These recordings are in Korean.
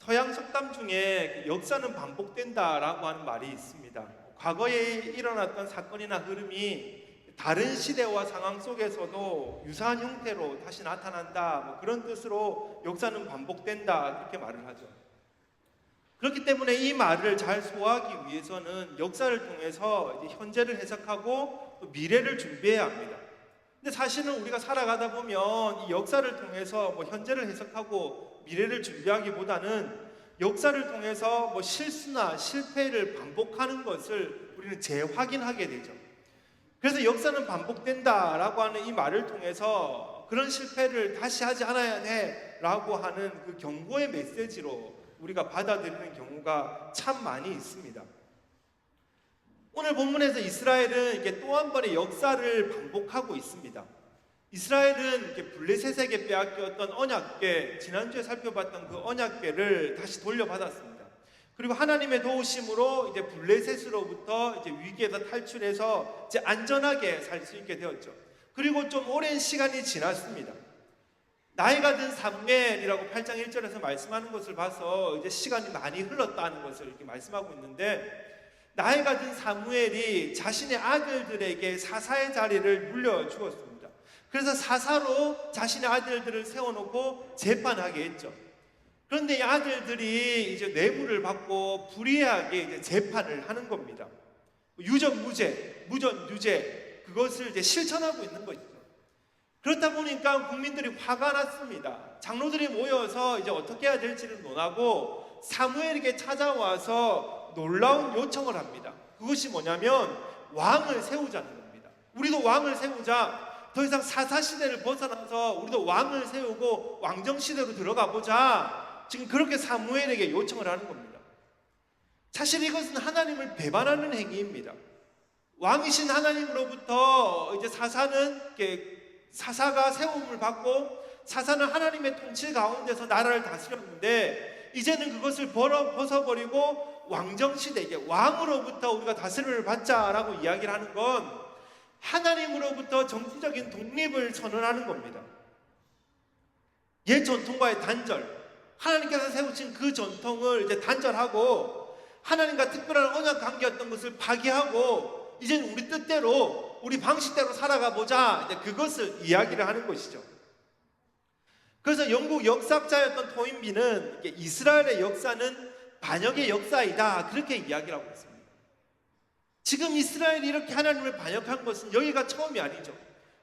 서양 속담 중에 역사는 반복된다라고 하는 말이 있습니다. 과거에 일어났던 사건이나 흐름이 다른 시대와 상황 속에서도 유사한 형태로 다시 나타난다, 그런 뜻으로 역사는 반복된다, 이렇게 말을 하죠. 그렇기 때문에 이 말을 잘 소화하기 위해서는 역사를 통해서 이제 현재를 해석하고 또 미래를 준비해야 합니다. 근데 사실은 우리가 살아가다 보면 이 역사를 통해서 현재를 해석하고 미래를 준비하기보다는 역사를 통해서 실수나 실패를 반복하는 것을 우리는 재확인하게 되죠. 그래서 역사는 반복된다라고 하는 이 말을 통해서 그런 실패를 다시 하지 않아야 돼라고 하는 그 경고의 메시지로 우리가 받아들이는 경우가 참 많이 있습니다. 오늘 본문에서 이스라엘은 이게 또 한 번의 역사를 반복하고 있습니다. 이스라엘은 이렇게 블레셋에게 빼앗겼던 언약궤, 지난주에 살펴봤던 그 언약궤를 다시 돌려받았습니다. 그리고 하나님의 도우심으로 이제 블레셋으로부터 이제 위기에서 탈출해서 이제 안전하게 살 수 있게 되었죠. 그리고 좀 오랜 시간이 지났습니다. 나이가 든 사무엘이라고 8장 1절에서 말씀하는 것을 봐서 이제 시간이 많이 흘렀다는 것을 이렇게 말씀하고 있는데, 나이가 든 사무엘이 자신의 아들들에게 사사의 자리를 물려주었습니다. 그래서 사사로 자신의 아들들을 세워놓고 재판하게 했죠. 그런데 이 아들들이 이제 뇌물을 받고 불의하게 이제 재판을 하는 겁니다. 유전 무죄, 무전 유죄, 그것을 이제 실천하고 있는 것이죠. 그렇다 보니까 국민들이 화가 났습니다. 장로들이 모여서 이제 어떻게 해야 될지를 논하고 사무엘에게 찾아와서 놀라운 요청을 합니다. 그것이 뭐냐면 왕을 세우자는 겁니다. 우리도 왕을 세우자. 더 이상 사사시대를 벗어나서 우리도 왕을 세우고 왕정시대로 들어가 보자. 지금 그렇게 사무엘에게 요청을 하는 겁니다. 사실 이것은 하나님을 배반하는 행위입니다. 왕이신 하나님으로부터 이제 사사가 세움을 받고 사사는 하나님의 통치 가운데서 나라를 다스렸는데, 이제는 그것을 벗어버리고 왕정시대에 왕으로부터 우리가 다스림을 받자라고 이야기를 하는 건 하나님으로부터 정치적인 독립을 선언하는 겁니다. 옛 전통과의 단절, 하나님께서 세우신 그 전통을 이제 단절하고 하나님과 특별한 언약 관계였던 것을 파기하고 이제는 우리 뜻대로 우리 방식대로 살아가 보자, 이제 그것을 이야기를 하는 것이죠. 그래서 영국 역사학자였던 토인비는 이스라엘의 역사는 반역의 역사이다, 그렇게 이야기를 하고 있습니다. 지금 이스라엘이 이렇게 하나님을 반역한 것은 여기가 처음이 아니죠.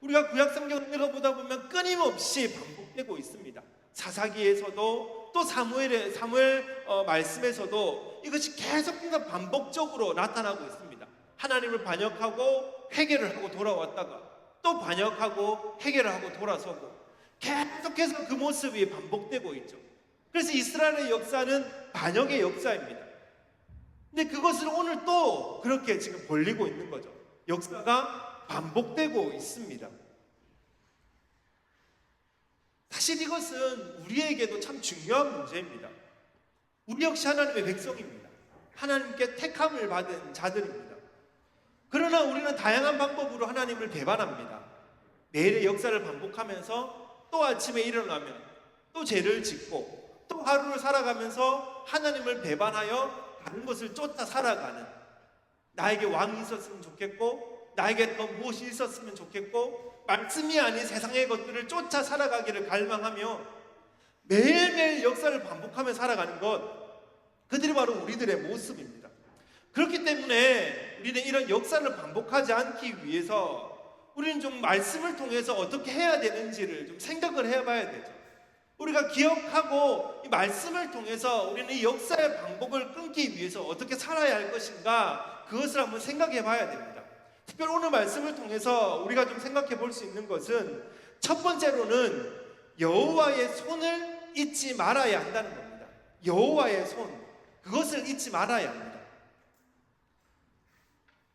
우리가 구약성경을 읽어보다 보면 끊임없이 반복되고 있습니다. 사사기에서도 또 사무엘 말씀에서도 이것이 계속해서 반복적으로 나타나고 있습니다. 하나님을 반역하고 회개를 하고 돌아왔다가 또 반역하고 회개를 하고 돌아서고 계속해서 그 모습이 반복되고 있죠. 그래서 이스라엘의 역사는 반역의 역사입니다. 근데 그것을 오늘 또 그렇게 지금 벌리고 있는 거죠. 역사가 반복되고 있습니다. 사실 이것은 우리에게도 참 중요한 문제입니다. 우리 역시 하나님의 백성입니다. 하나님께 택함을 받은 자들입니다. 그러나 우리는 다양한 방법으로 하나님을 배반합니다. 매일의 역사를 반복하면서 또 아침에 일어나면 또 죄를 짓고 또 하루를 살아가면서 하나님을 배반하여 다른 것을 쫓아 살아가는, 나에게 왕이 있었으면 좋겠고 나에게 더 무엇이 있었으면 좋겠고 말씀이 아닌 세상의 것들을 쫓아 살아가기를 갈망하며 매일매일 역사를 반복하며 살아가는 것, 그들이 바로 우리들의 모습입니다. 그렇기 때문에 우리는 이런 역사를 반복하지 않기 위해서 우리는 좀 말씀을 통해서 어떻게 해야 되는지를 좀 생각을 해봐야 되죠. 우리가 기억하고 이 말씀을 통해서 우리는 이 역사의 반복을 끊기 위해서 어떻게 살아야 할 것인가, 그것을 한번 생각해 봐야 됩니다. 특별히 오늘 말씀을 통해서 우리가 좀 생각해 볼 수 있는 것은, 첫 번째로는 여호와의 손을 잊지 말아야 한다는 겁니다. 여호와의 손, 그것을 잊지 말아야 합니다.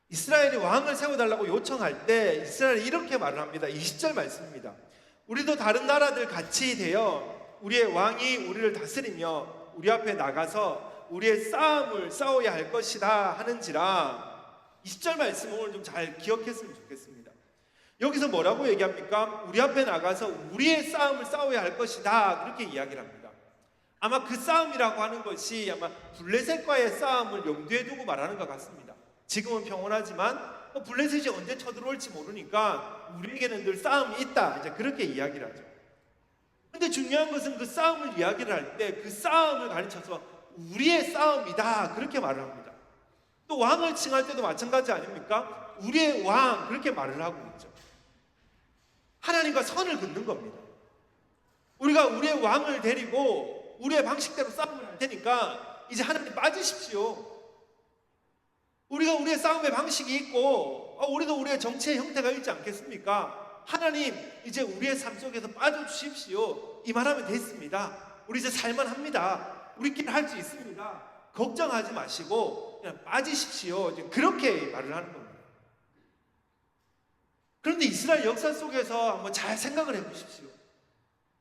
이스라엘이 왕을 세워달라고 요청할 때 이스라엘이 이렇게 말을 합니다. 20절 말씀입니다. 우리도 다른 나라들 같이 되어 우리의 왕이 우리를 다스리며 우리 앞에 나가서 우리의 싸움을 싸워야 할 것이다 하는지라. 20절 말씀 오늘 좀 잘 기억했으면 좋겠습니다. 여기서 뭐라고 얘기합니까? 우리 앞에 나가서 우리의 싸움을 싸워야 할 것이다, 그렇게 이야기를 합니다. 아마 그 싸움이라고 하는 것이 아마 블레셋과의 싸움을 염두에 두고 말하는 것 같습니다. 지금은 평온하지만 블레셋이 언제 쳐들어올지 모르니까 우리에게는 늘 싸움이 있다, 이제 그렇게 이야기를 하죠. 근데 중요한 것은 그 싸움을 이야기를 할 때 그 싸움을 가르쳐서 우리의 싸움이다, 그렇게 말을 합니다. 또 왕을 칭할 때도 마찬가지 아닙니까? 우리의 왕, 그렇게 말을 하고 있죠. 하나님과 선을 긋는 겁니다. 우리가 우리의 왕을 데리고 우리의 방식대로 싸움을 할 테니까 이제 하나님 빠지십시오. 우리가 우리의 싸움의 방식이 있고 우리도 우리의 정치의 형태가 있지 않겠습니까? 하나님 이제 우리의 삶 속에서 빠져주십시오. 이 말하면 됐습니다. 우리 이제 살만합니다. 우리끼리 할 수 있습니다. 걱정하지 마시고 그냥 빠지십시오. 이제 그렇게 말을 하는 겁니다. 그런데 이스라엘 역사 속에서 한번 잘 생각을 해보십시오.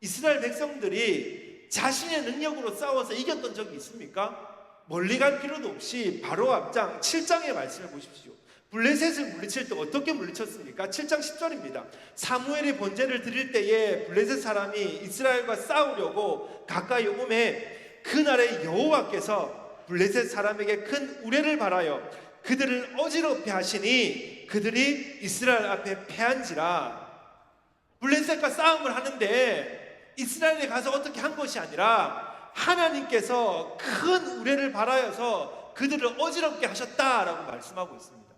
이스라엘 백성들이 자신의 능력으로 싸워서 이겼던 적이 있습니까? 멀리 갈 필요도 없이 바로 앞장 7장의 말씀을 보십시오. 블레셋을 물리칠 때 어떻게 물리쳤습니까? 7장 10절입니다. 사무엘이 번제를 드릴 때에 블레셋 사람이 이스라엘과 싸우려고 가까이 오매 그날에 여호와께서 블레셋 사람에게 큰 우레를 발하여 그들을 어지럽게 하시니 그들이 이스라엘 앞에 패한지라. 블레셋과 싸움을 하는데 이스라엘에 가서 어떻게 한 것이 아니라 하나님께서 큰 우레를 발하여서 그들을 어지럽게 하셨다라고 말씀하고 있습니다.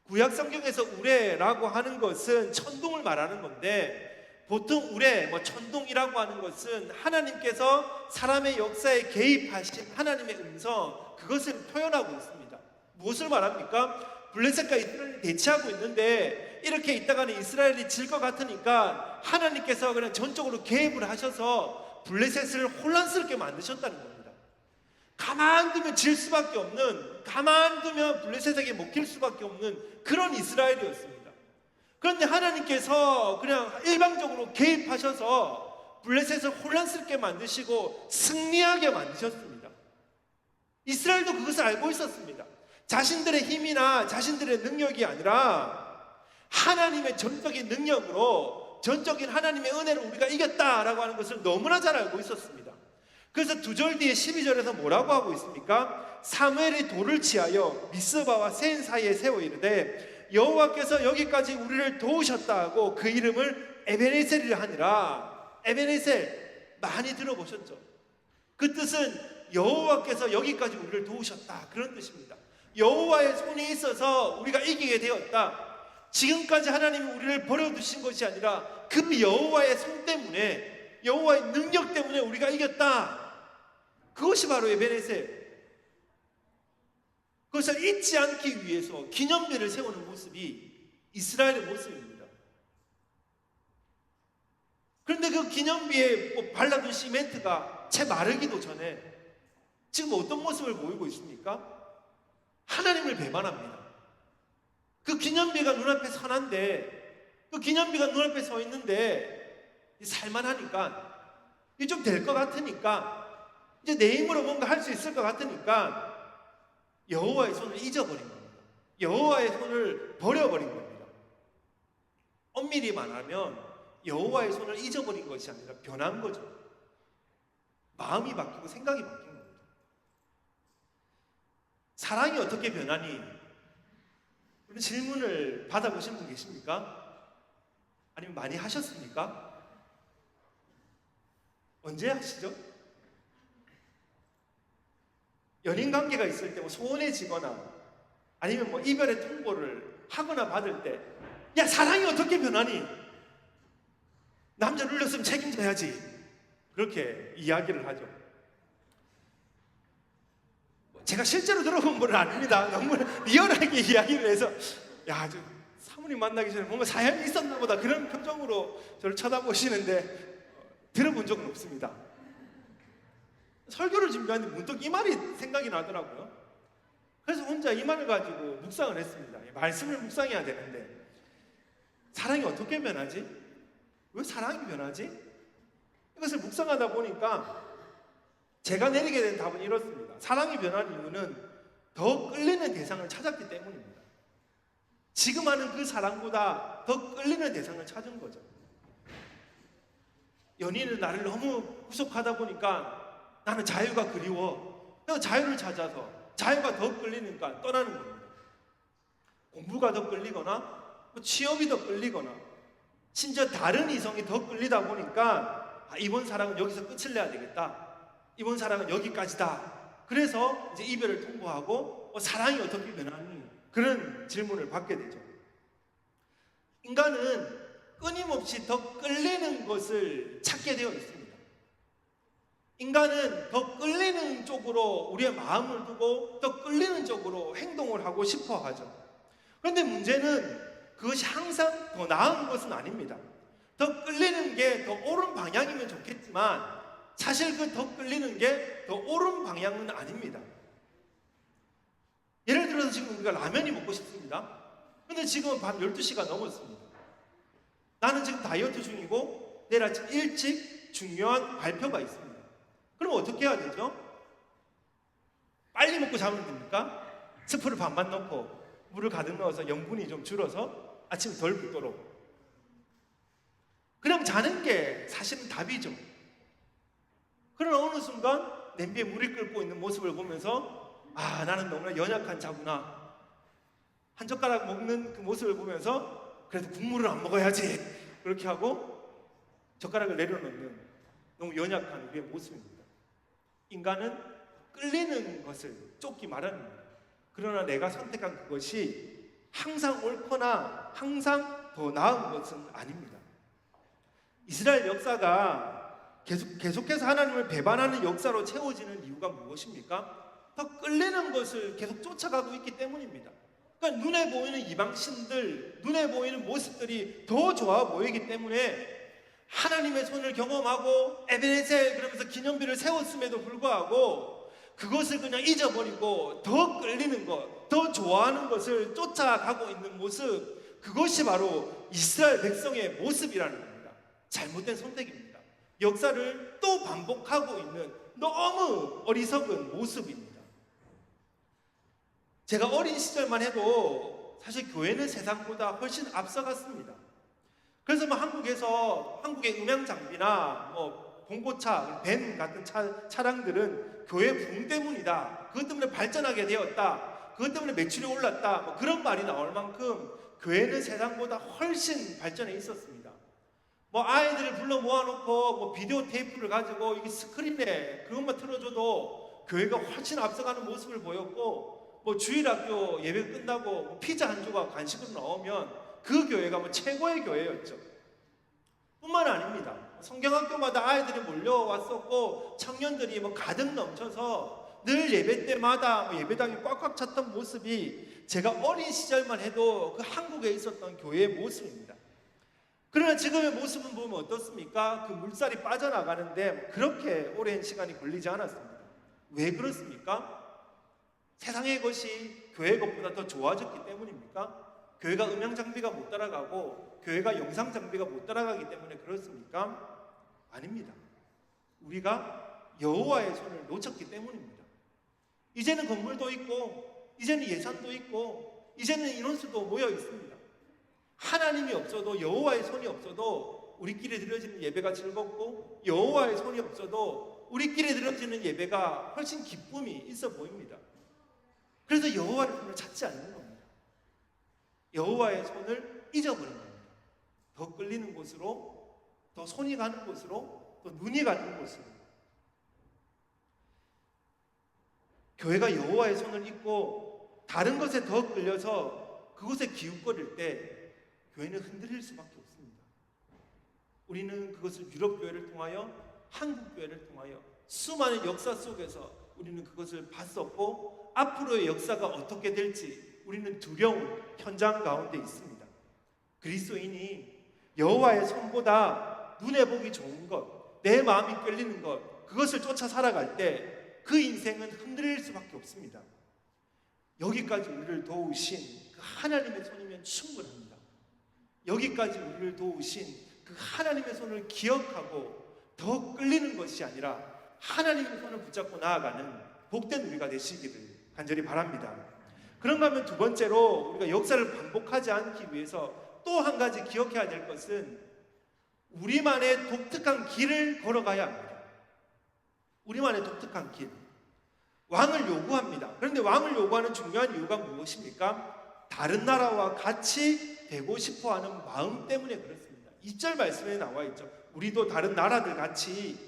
구약 성경에서 우레라고 하는 것은 천둥을 말하는 건데, 보통 우레, 천둥이라고 하는 것은 하나님께서 사람의 역사에 개입하신 하나님의 음성, 그것을 표현하고 있습니다. 무엇을 말합니까? 블레셋과 이스라엘이 대치하고 있는데 이렇게 있다가는 이스라엘이 질 것 같으니까 하나님께서 그냥 전적으로 개입을 하셔서 블레셋을 혼란스럽게 만드셨다는 겁니다. 가만두면 질 수밖에 없는, 가만두면 블레셋에게 먹힐 수밖에 없는 그런 이스라엘이었습니다. 그런데 하나님께서 그냥 일방적으로 개입하셔서 블레셋을 혼란스럽게 만드시고 승리하게 만드셨습니다. 이스라엘도 그것을 알고 있었습니다. 자신들의 힘이나 자신들의 능력이 아니라 하나님의 전적인 능력으로, 전적인 하나님의 은혜로 우리가 이겼다라고 하는 것을 너무나 잘 알고 있었습니다. 그래서 2절 뒤에 12절에서 뭐라고 하고 있습니까? 사무엘이 돌을 취하여 미스바와 센 사이에 세워 이르되 여호와께서 여기까지 우리를 도우셨다 하고 그 이름을 에베네셀이라 하니라. 에베네셀 많이 들어보셨죠? 그 뜻은 여호와께서 여기까지 우리를 도우셨다, 그런 뜻입니다. 여호와의 손이 있어서 우리가 이기게 되었다. 지금까지 하나님이 우리를 버려두신 것이 아니라 그 여호와의 손 때문에, 여호와의 능력 때문에 우리가 이겼다. 그것이 바로 에베네셀. 그것을 잊지 않기 위해서 기념비를 세우는 모습이 이스라엘의 모습입니다. 그런데 그 기념비에 발라둔 시멘트가 채 마르기도 전에 지금 어떤 모습을 보이고 있습니까? 하나님을 배반합니다. 그 기념비가 눈앞에 선한데, 그 기념비가 눈앞에 서 있는데 살만하니까, 이게 좀 될 것 같으니까, 이제 내 힘으로 뭔가 할 수 있을 것 같으니까 여호와의 손을 잊어버린 겁니다. 여호와의 손을 버려버린 겁니다. 엄밀히 말하면 여호와의 손을 잊어버린 것이 아니라 변한 거죠. 마음이 바뀌고 생각이 바뀐 겁니다. 사랑이 어떻게 변하니? 그런 질문을 받아보신 분 계십니까? 아니면 많이 하셨습니까? 언제 하시죠? 연인 관계가 있을 때 소원해지거나 아니면 이별의 통보를 하거나 받을 때, 야, 사랑이 어떻게 변하니? 남자 눌렸으면 책임져야지, 그렇게 이야기를 하죠. 제가 실제로 들어본 분은 아닙니다. 너무 리얼하게 이야기를 해서, 야, 저 사모님 만나기 전에 뭔가 사연이 있었나 보다, 그런 표정으로 저를 쳐다보시는데 들어본 적은 없습니다. 설교를 준비하는데 문득 이 말이 생각이 나더라고요. 그래서 혼자 이 말을 가지고 묵상을 했습니다. 말씀을 묵상해야 되는데 사랑이 어떻게 변하지? 왜 사랑이 변하지? 이것을 묵상하다 보니까 제가 내리게 된 답은 이렇습니다. 사랑이 변한 이유는 더 끌리는 대상을 찾았기 때문입니다. 지금 하는 그 사랑보다 더 끌리는 대상을 찾은 거죠. 연인은 나를 너무 구속하다 보니까 나는 자유가 그리워. 그래서 자유를 찾아서 자유가 더 끌리니까 떠나는 겁니다. 공부가 더 끌리거나 취업이 더 끌리거나 심지어 다른 이성이 더 끌리다 보니까 이번 사랑은 여기서 끝을 내야 되겠다. 이번 사랑은 여기까지다. 그래서 이제 이별을 통보하고 사랑이 어떻게 변하니? 그런 질문을 받게 되죠. 인간은 끊임없이 더 끌리는 것을 찾게 되어 있습니다. 인간은 더 끌리는 쪽으로 우리의 마음을 두고 더 끌리는 쪽으로 행동을 하고 싶어 하죠. 그런데 문제는 그것이 항상 더 나은 것은 아닙니다. 더 끌리는 게 더 옳은 방향이면 좋겠지만 사실 그 더 끌리는 게 더 옳은 방향은 아닙니다. 예를 들어서 지금 우리가 라면이 먹고 싶습니다. 근데 지금 밤 12시가 넘었습니다. 나는 지금 다이어트 중이고 내일 아침 일찍 중요한 발표가 있습니다. 그럼 어떻게 해야 되죠? 빨리 먹고 자면 됩니까? 스프를 반만 넣고 물을 가득 넣어서 염분이 좀 줄어서 아침에 덜 붓도록. 그냥 자는 게 사실은 답이죠. 그러나 어느 순간 냄비에 물이 끓고 있는 모습을 보면서 나는 너무나 연약한 자구나. 한 젓가락 먹는 그 모습을 보면서 그래도 국물을 안 먹어야지. 그렇게 하고 젓가락을 내려놓는 너무 연약한 우리의 모습입니다. 인간은 끌리는 것을 쫓기 마련입니다. 그러나 내가 선택한 그것이 항상 옳거나 항상 더 나은 것은 아닙니다. 이스라엘 역사가 계속해서 하나님을 배반하는 역사로 채워지는 이유가 무엇입니까? 더 끌리는 것을 계속 쫓아가고 있기 때문입니다. 그러니까 눈에 보이는 이방신들, 눈에 보이는 모습들이 더 좋아 보이기 때문에 하나님의 손을 경험하고 에베네셀 그러면서 기념비를 세웠음에도 불구하고 그것을 그냥 잊어버리고 더 끌리는 것, 더 좋아하는 것을 쫓아가고 있는 모습, 그것이 바로 이스라엘 백성의 모습이라는 겁니다. 잘못된 선택입니다. 역사를 또 반복하고 있는 너무 어리석은 모습입니다. 제가 어린 시절만 해도 사실 교회는 세상보다 훨씬 앞서갔습니다. 그래서 한국의 음향 장비나 봉고차, 밴 같은 차량들은 교회 부흥 때문이다. 그것 때문에 발전하게 되었다. 그것 때문에 매출이 올랐다. 그런 말이 나올 만큼 교회는 세상보다 훨씬 발전해 있었습니다. 아이들을 불러 모아놓고 비디오 테이프를 가지고 이게 스크린에 그것만 틀어줘도 교회가 훨씬 앞서가는 모습을 보였고 주일학교 예배 끝나고 피자 한 조각 간식으로 나오면 그 교회가 최고의 교회였죠. 뿐만 아닙니다. 성경학교마다 아이들이 몰려왔었고 청년들이 가득 넘쳐서 늘 예배 때마다 예배당이 꽉꽉 찼던 모습이 제가 어린 시절만 해도 그 한국에 있었던 교회의 모습입니다. 그러나 지금의 모습은 보면 어떻습니까? 그 물살이 빠져나가는데 그렇게 오랜 시간이 걸리지 않았습니다. 왜 그렇습니까? 세상의 것이 교회 것보다 더 좋아졌기 때문입니까? 교회가 음향 장비가 못 따라가고 교회가 영상 장비가 못 따라가기 때문에 그렇습니까? 아닙니다. 우리가 여호와의 손을 놓쳤기 때문입니다. 이제는 건물도 있고 이제는 예산도 있고 이제는 인원수도 모여 있습니다. 하나님이 없어도 여호와의 손이 없어도 우리끼리 드려지는 예배가 즐겁고 여호와의 손이 없어도 우리끼리 드려지는 예배가 훨씬 기쁨이 있어 보입니다. 그래서 여호와의 손을 찾지 않는 겁니다. 여호와의 손을 잊어버린 겁니다. 더 끌리는 곳으로, 더 손이 가는 곳으로, 더 눈이 가는 곳으로. 교회가 여호와의 손을 잊고 다른 것에 더 끌려서 그곳에 기웃거릴 때 교회는 흔들릴 수밖에 없습니다. 우리는 그것을 유럽교회를 통하여, 한국교회를 통하여 수많은 역사 속에서 우리는 그것을 봤었고 앞으로의 역사가 어떻게 될지 우리는 두려운 현장 가운데 있습니다. 그리스도인이 여호와의 손보다 눈에 보기 좋은 것, 내 마음이 끌리는 것, 그것을 쫓아 살아갈 때 그 인생은 흔들릴 수밖에 없습니다. 여기까지 우리를 도우신 그 하나님의 손이면 충분합니다. 여기까지 우리를 도우신 그 하나님의 손을 기억하고 더 끌리는 것이 아니라 하나님의 손을 붙잡고 나아가는 복된 우리가 되시기를 간절히 바랍니다. 그런가 하면 두 번째로 우리가 역사를 반복하지 않기 위해서 또 한 가지 기억해야 될 것은 우리만의 독특한 길을 걸어가야 합니다. 우리만의 독특한 길, 왕을 요구합니다. 그런데 왕을 요구하는 중요한 이유가 무엇입니까? 다른 나라와 같이 되고 싶어하는 마음 때문에 그렇습니다. 2절 말씀에 나와 있죠. 우리도 다른 나라들 같이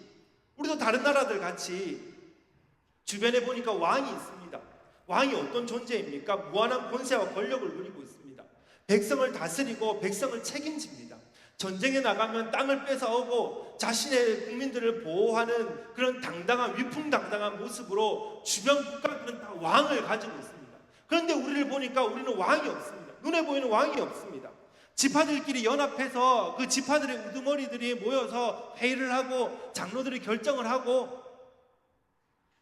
주변에 보니까 왕이 있습니다. 왕이 어떤 존재입니까? 무한한 권세와 권력을 누리고 있습니다. 백성을 다스리고 백성을 책임집니다. 전쟁에 나가면 땅을 뺏어오고 자신의 국민들을 보호하는 그런 당당한 위풍당당한 모습으로 주변 국가들은 다 왕을 가지고 있습니다. 그런데 우리를 보니까 우리는 왕이 없습니다. 눈에 보이는 왕이 없습니다. 지파들끼리 연합해서 그 지파들의 우두머리들이 모여서 회의를 하고 장로들이 결정을 하고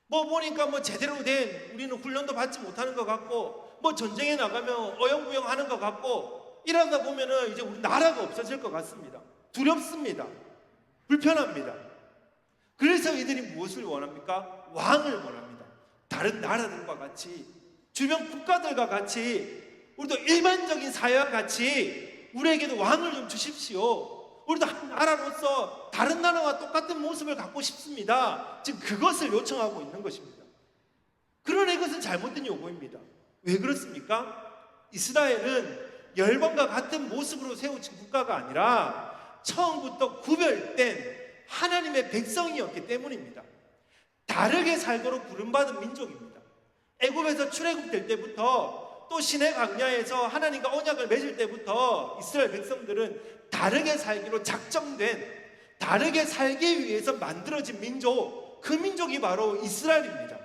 보니까 제대로 된 우리는 훈련도 받지 못하는 것 같고 전쟁에 나가면 어영부영 하는 것 같고 이러다 보면은 이제 우리 나라가 없어질 것 같습니다. 두렵습니다. 불편합니다. 그래서 이들이 무엇을 원합니까? 왕을 원합니다. 다른 나라들과 같이 주변 국가들과 같이 우리도 일반적인 사회와 같이 우리에게도 왕을 좀 주십시오. 우리도 한 나라로서 다른 나라와 똑같은 모습을 갖고 싶습니다. 지금 그것을 요청하고 있는 것입니다. 그러나 이것은 잘못된 요구입니다. 왜 그렇습니까? 이스라엘은 열방과 같은 모습으로 세워진 국가가 아니라 처음부터 구별된 하나님의 백성이었기 때문입니다. 다르게 살도록 부름받은 민족입니다. 애굽에서 출애굽될 때부터 또 시내 광야에서 하나님과 언약을 맺을 때부터 이스라엘 백성들은 다르게 살기로 작정된, 다르게 살기 위해서 만들어진 민족, 그 민족이 바로 이스라엘입니다.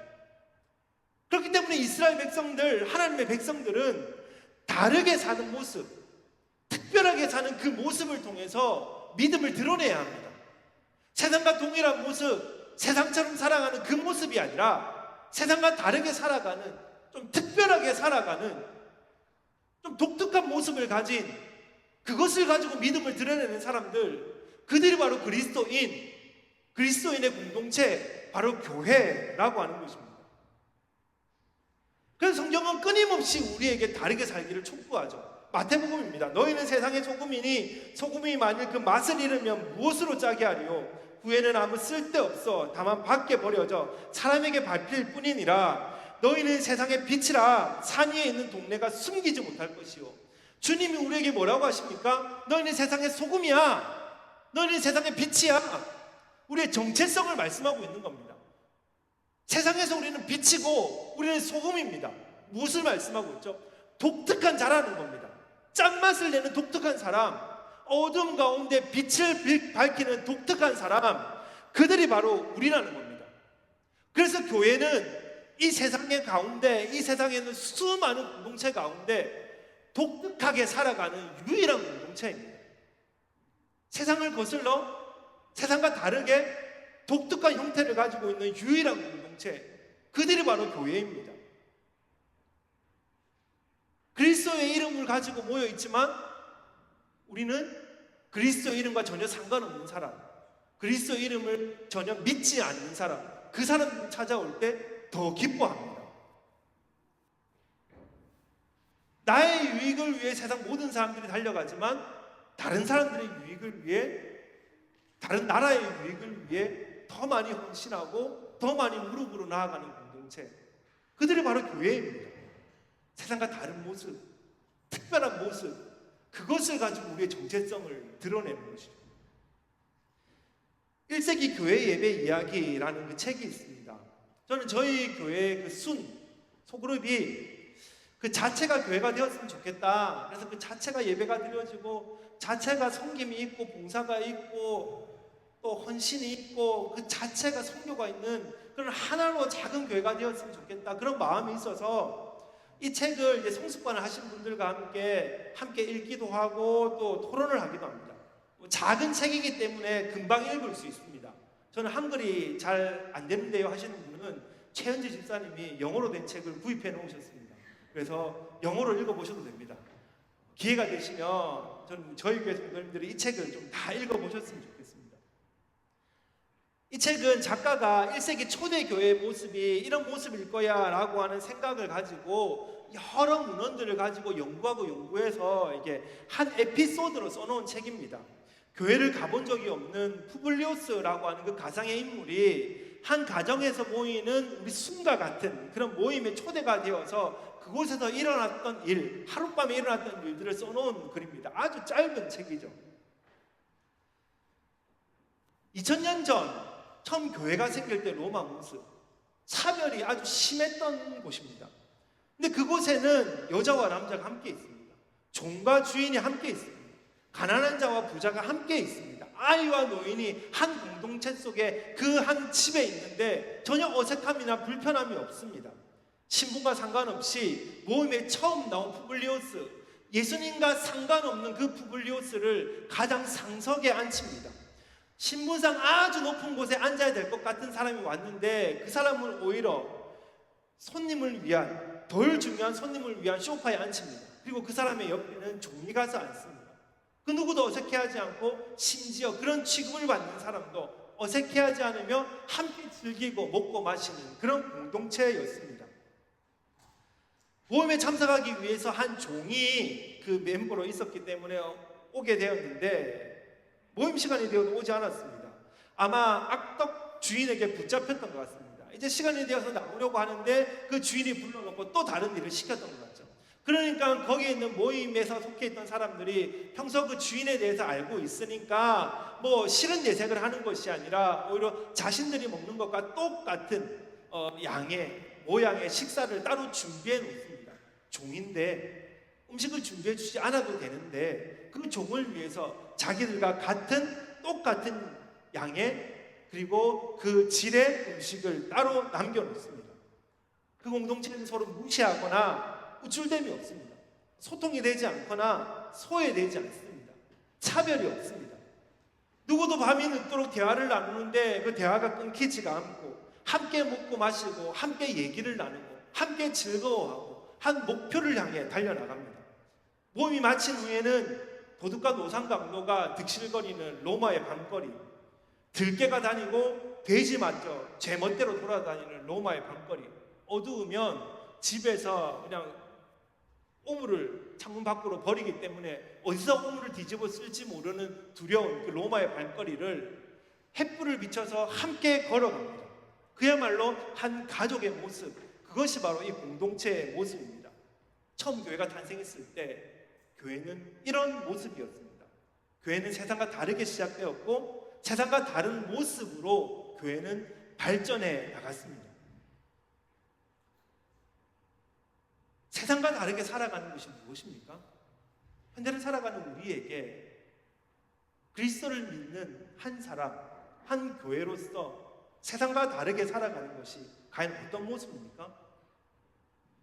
그렇기 때문에 이스라엘 백성들, 하나님의 백성들은 다르게 사는 모습, 특별하게 사는 그 모습을 통해서 믿음을 드러내야 합니다. 세상과 동일한 모습, 세상처럼 살아가는 그 모습이 아니라 세상과 다르게 살아가는, 좀 특별하게 살아가는, 좀 독특한 모습을 가진, 그것을 가지고 믿음을 드러내는 사람들, 그들이 바로 그리스도인의 공동체, 바로 교회라고 하는 것입니다. 그래서 성경은 끊임없이 우리에게 다르게 살기를 촉구하죠. 마태복음입니다. 너희는 세상의 소금이니 소금이 만일 그 맛을 잃으면 무엇으로 짜게 하리요? 후에는 아무 쓸데없어 다만 밖에 버려져 사람에게 밟힐 뿐이니라. 너희는 세상의 빛이라. 산 위에 있는 동네가 숨기지 못할 것이요. 주님이 우리에게 뭐라고 하십니까? 너희는 세상의 소금이야. 너희는 세상의 빛이야. 우리의 정체성을 말씀하고 있는 겁니다. 세상에서 우리는 빛이고 우리는 소금입니다. 무엇을 말씀하고 있죠? 독특한 자라는 겁니다. 짠맛을 내는 독특한 사람, 어둠 가운데 빛을 밝히는 독특한 사람, 그들이 바로 우리라는 겁니다. 그래서 교회는 이 세상의 가운데, 이 세상에 있는 수많은 공동체 가운데 독특하게 살아가는 유일한 공동체입니다. 세상을 거슬러 세상과 다르게 독특한 형태를 가지고 있는 유일한 공동체, 그들이 바로 교회입니다. 그리스도의 이름을 가지고 모여 있지만 우리는 그리스도의 이름과 전혀 상관없는 사람, 그리스도의 이름을 전혀 믿지 않는 사람, 그 사람을 찾아올 때 더 기뻐합니다. 나의 유익을 위해 세상 모든 사람들이 달려가지만 다른 사람들의 유익을 위해, 다른 나라의 유익을 위해 더 많이 헌신하고 더 많이 무릎으로 나아가는 공동체, 그들이 바로 교회입니다. 세상과 다른 모습, 특별한 모습, 그것을 가지고 우리의 정체성을 드러내는 것이죠. 1세기 교회 예배 이야기라는 그 책이 있습니다. 저는 저희 교회의 그 소그룹이 그 자체가 교회가 되었으면 좋겠다. 그래서 그 자체가 예배가 드려지고 자체가 섬김이 있고 봉사가 있고 또 헌신이 있고 그 자체가 선교가 있는 그런 하나로 작은 교회가 되었으면 좋겠다. 그런 마음이 있어서 이 책을 이제 성숙반을 하신 분들과 함께 읽기도 하고 또 토론을 하기도 합니다. 작은 책이기 때문에 금방 읽을 수 있습니다. 저는 한글이 잘 안 되는데요 하시는 분은 최현지 집사님이 영어로 된 책을 구입해 놓으셨습니다. 그래서 영어로 읽어보셔도 됩니다. 기회가 되시면 저는 저희 교회 성도님들이 이 책을 좀 다 읽어보셨으면 좋겠습니다. 이 책은 작가가 1세기 초대 교회의 모습이 이런 모습일 거야 라고 하는 생각을 가지고 여러 문헌들을 가지고 연구해서 이게 한 에피소드로 써놓은 책입니다. 교회를 가본 적이 없는 푸블리오스라고 하는 그 가상의 인물이 한 가정에서 모이는 우리 숨과 같은 그런 모임의 초대가 되어서 그곳에서 일어났던 일, 하룻밤에 일어났던 일들을 써놓은 글입니다. 아주 짧은 책이죠. 2000년 전 처음 교회가 생길 때 로마 모습, 차별이 아주 심했던 곳입니다. 근데 그곳에는 여자와 남자가 함께 있습니다. 종과 주인이 함께 있습니다. 가난한 자와 부자가 함께 있습니다. 아이와 노인이 한 공동체 속에 그 한 집에 있는데 전혀 어색함이나 불편함이 없습니다. 신분과 상관없이 모임에 처음 나온 푸블리오스, 예수님과 상관없는 그 푸블리오스를 가장 상석에 앉힙니다. 신분상 아주 높은 곳에 앉아야 될 것 같은 사람이 왔는데 그 사람은 오히려 손님을 위한, 덜 중요한 손님을 위한 소파에 앉힙니다. 그리고 그 사람의 옆에는 종이 가서 앉습니다. 그 누구도 어색해하지 않고 심지어 그런 취급을 받는 사람도 어색해하지 않으며 함께 즐기고 먹고 마시는 그런 공동체였습니다. 모임에 참석하기 위해서 한 종이 그 멤버로 있었기 때문에 오게 되었는데 모임 시간이 되어도 오지 않았습니다. 아마 악덕 주인에게 붙잡혔던 것 같습니다. 이제 시간이 되어서 나오려고 하는데 그 주인이 불러놓고 또 다른 일을 시켰던 것 같죠. 그러니까 거기에 있는 모임에서 속해 있던 사람들이 평소 그 주인에 대해서 알고 있으니까 뭐 싫은 내색을 하는 것이 아니라 오히려 자신들이 먹는 것과 똑같은 양의 모양의 식사를 따로 준비해 놓습니다. 종인데 음식을 준비해 주지 않아도 되는데 그 종을 위해서 자기들과 똑같은 양의 그리고 그 질의 음식을 따로 남겨놓습니다. 그 공동체는 서로 무시하거나 우쭐댐이 없습니다. 소통이 되지 않거나 소외되지 않습니다. 차별이 없습니다. 누구도 밤이 늦도록 대화를 나누는데 그 대화가 끊기지가 않고 함께 먹고 마시고 함께 얘기를 나누고 함께 즐거워하고 한 목표를 향해 달려나갑니다. 모임이 마친 후에는 도둑과 노상강도가 득실거리는 로마의 밤거리, 들깨가 다니고 돼지 맞죠, 제멋대로 돌아다니는 로마의 밤거리, 어두우면 집에서 그냥 오물을 창문 밖으로 버리기 때문에 어디서 오물을 뒤집어 쓸지 모르는 두려운 그 로마의 밤거리를 햇불을 비춰서 함께 걸어갑니다. 그야말로 한 가족의 모습, 그것이 바로 이 공동체의 모습입니다. 처음 교회가 탄생했을 때 교회는 이런 모습이었습니다. 교회는 세상과 다르게 시작되었고 세상과 다른 모습으로 교회는 발전해 나갔습니다. 세상과 다르게 살아가는 것이 무엇입니까? 현대를 살아가는 우리에게 그리스도를 믿는 한 사람, 한 교회로서 세상과 다르게 살아가는 것이 과연 어떤 모습입니까?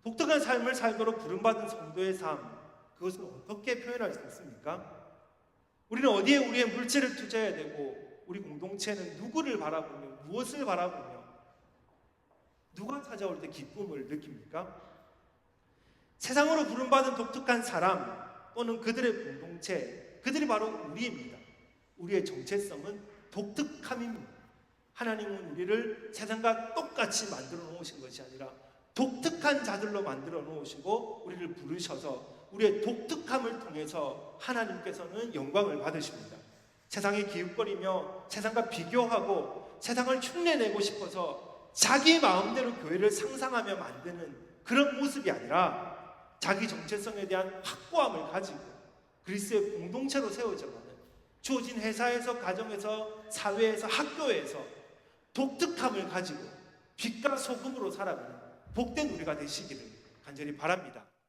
독특한 삶을 살도록 부름받은 성도의 삶, 그것을 어떻게 표현할 수 있습니까? 우리는 어디에 우리의 물질을 투자해야 되고 우리 공동체는 누구를 바라보며 무엇을 바라보며 누가 찾아올 때 기쁨을 느낍니까? 세상으로 부름받은 독특한 사람 또는 그들의 공동체, 그들이 바로 우리입니다. 우리의 정체성은 독특함입니다. 하나님은 우리를 세상과 똑같이 만들어 놓으신 것이 아니라 독특한 자들로 만들어 놓으시고 우리를 부르셔서 우리의 독특함을 통해서 하나님께서는 영광을 받으십니다. 세상에 기웃거리며 세상과 비교하고 세상을 흉내내고 싶어서 자기 마음대로 교회를 상상하며 만드는 그런 모습이 아니라 자기 정체성에 대한 확고함을 가지고 그리스도의 공동체로 세워져가는, 주어진 회사에서, 가정에서, 사회에서, 학교에서 독특함을 가지고 빛과 소금으로 살아가는 복된 우리가 되시기를 간절히 바랍니다.